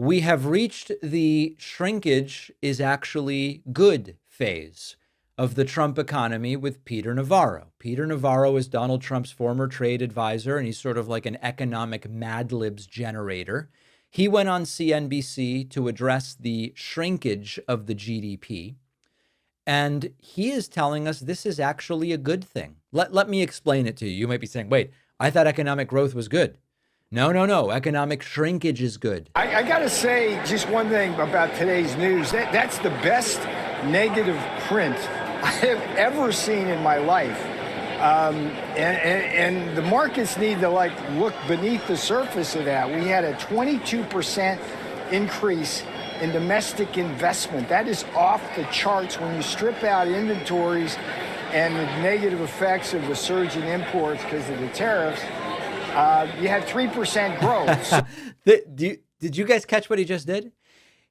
We have reached the shrinkage is actually good phase of the Trump economy with Peter Navarro. Peter Navarro is Donald Trump's former trade advisor, and he's sort of like an economic Mad Libs generator. He went on CNBC to address the shrinkage of the GDP, and he is telling us this is actually a good thing. Let me explain it to you. You might be saying, wait, I thought economic growth was good. No. Economic shrinkage is good. I got to say just one thing about today's news. That's the best negative print I have ever seen in my life. And the markets need to look beneath the surface of that. We had a 22% increase in domestic investment. That is off the charts when you strip out inventories and the negative effects of the surge in imports because of the tariffs. You had 3% growth. Did you guys catch what he just did?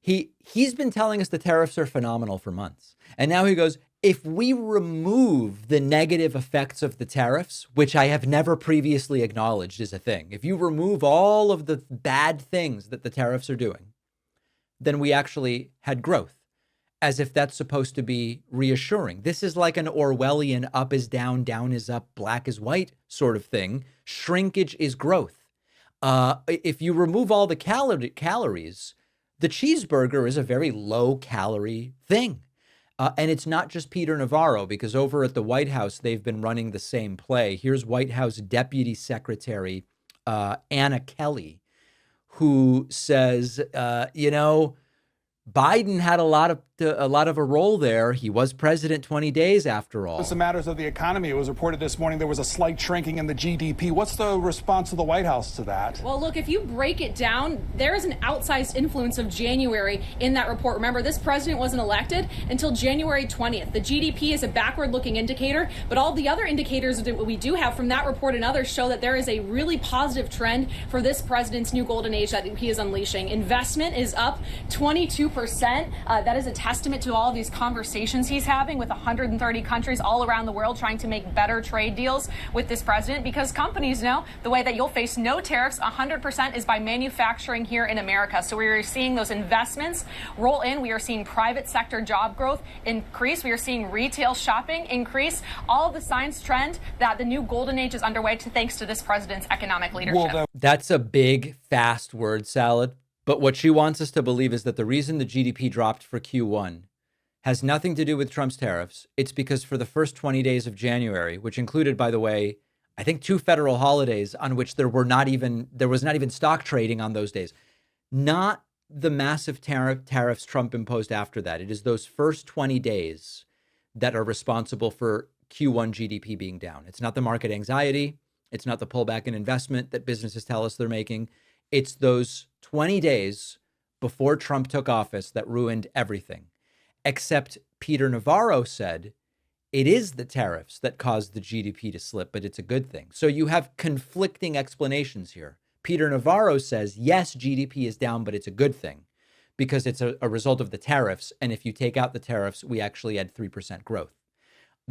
He's been telling us the tariffs are phenomenal for months. And now he goes, if we remove the negative effects of the tariffs, which I have never previously acknowledged is a thing, if you remove all of the bad things that the tariffs are doing, then we actually had growth, as if that's supposed to be reassuring. This is like an Orwellian up is down, down is up, black is white sort of thing. Shrinkage is growth. If you remove all the calories, the cheeseburger is a very low calorie thing. And it's not just Peter Navarro, because over at the White House, they've been running the same play. Here's White House Deputy Secretary Anna Kelly, who says, Biden had a lot of a role there. He was president 20 days after all. Some matters of the economy. It was reported this morning there was a slight shrinking in the GDP. What's the response of the White House to that? Well, look, if you break it down, there is an outsized influence of January in that report. Remember, this president wasn't elected until January 20th. The GDP is a backward-looking indicator, but all the other indicators that we do have from that report and others show that there is a really positive trend for this president's new golden age that he is unleashing. Investment is up 22%. That is a testament to all of these conversations he's having with 130 countries all around the world trying to make better trade deals with this president, because companies know the way that you'll face no tariffs 100% is by manufacturing here in America. So we are seeing those investments roll in. We are seeing private sector job growth increase. We are seeing retail shopping increase. All of the signs trend that the new golden age is underway thanks to this president's economic leadership. That's a big, fast word salad. But what she wants us to believe is that the reason the GDP dropped for Q1 has nothing to do with Trump's tariffs. It's because for the first 20 days of January, which included, by the way, I think 2 federal holidays on which there was not even stock trading on those days, not the massive tariffs Trump imposed after that. It is those first 20 days that are responsible for Q1 GDP being down. It's not the market anxiety. It's not the pullback in investment that businesses tell us they're making. It's those 20 days before Trump took office that ruined everything. Except Peter Navarro said it is the tariffs that caused the GDP to slip, but it's a good thing. So you have conflicting explanations here. Peter Navarro says, yes, GDP is down, but it's a good thing because it's a result of the tariffs. And if you take out the tariffs, we actually had 3% growth.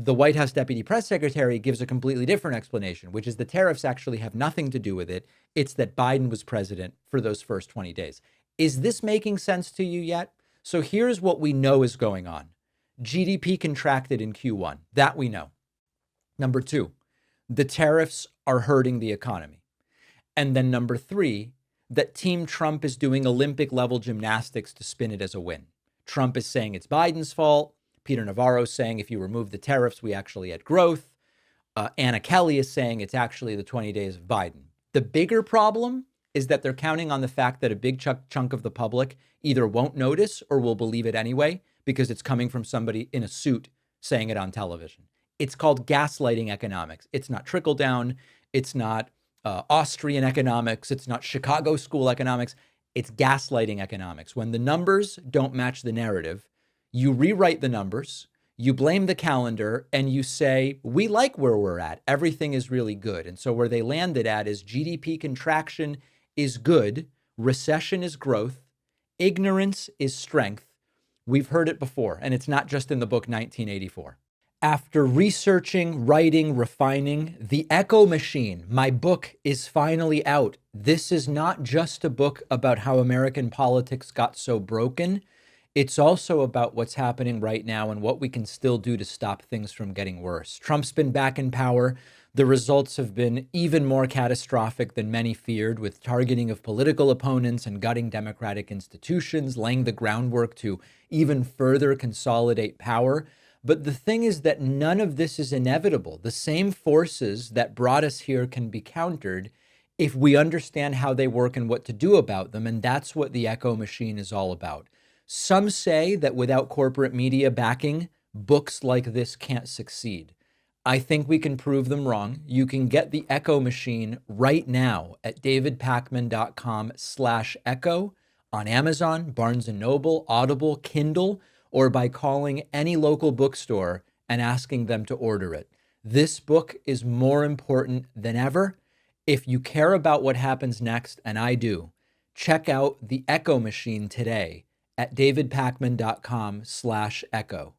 The White House Deputy Press Secretary gives a completely different explanation, which is the tariffs actually have nothing to do with it. It's that Biden was president for those first 20 days. Is this making sense to you yet? So here's what we know is going on. GDP contracted in Q1. That we know. Number 2, the tariffs are hurting the economy. And then number 3, that Team Trump is doing Olympic level gymnastics to spin it as a win. Trump is saying it's Biden's fault. Peter Navarro is saying if you remove the tariffs, we actually had growth. Anna Kelly is saying it's actually the 20 days of Biden. The bigger problem is that they're counting on the fact that a big chunk of the public either won't notice or will believe it anyway because it's coming from somebody in a suit saying it on television. It's called gaslighting economics. It's not trickle down. It's not Austrian economics. It's not Chicago school economics. It's gaslighting economics. When the numbers don't match the narrative, you rewrite the numbers, you blame the calendar, and you say, we like where we're at. Everything is really good. And so where they landed at is GDP contraction is good, recession is growth, ignorance is strength. We've heard it before, and it's not just in the book 1984. After researching, writing, refining, The Echo Machine, my book, is finally out. This is not just a book about how American politics got so broken. It's also about what's happening right now and what we can still do to stop things from getting worse. Trump's been back in power. The results have been even more catastrophic than many feared, with targeting of political opponents and gutting democratic institutions, laying the groundwork to even further consolidate power. But the thing is that none of this is inevitable. The same forces that brought us here can be countered if we understand how they work and what to do about them. And that's what the Echo Machine is all about. Some say that without corporate media backing, books like this can't succeed. I think we can prove them wrong. You can get the Echo Machine right now at davidpakman.com/echo on Amazon, Barnes & Noble, Audible, Kindle, or by calling any local bookstore and asking them to order it. This book is more important than ever. If you care about what happens next, and I do, check out The Echo Machine today at davidpakman.com/echo.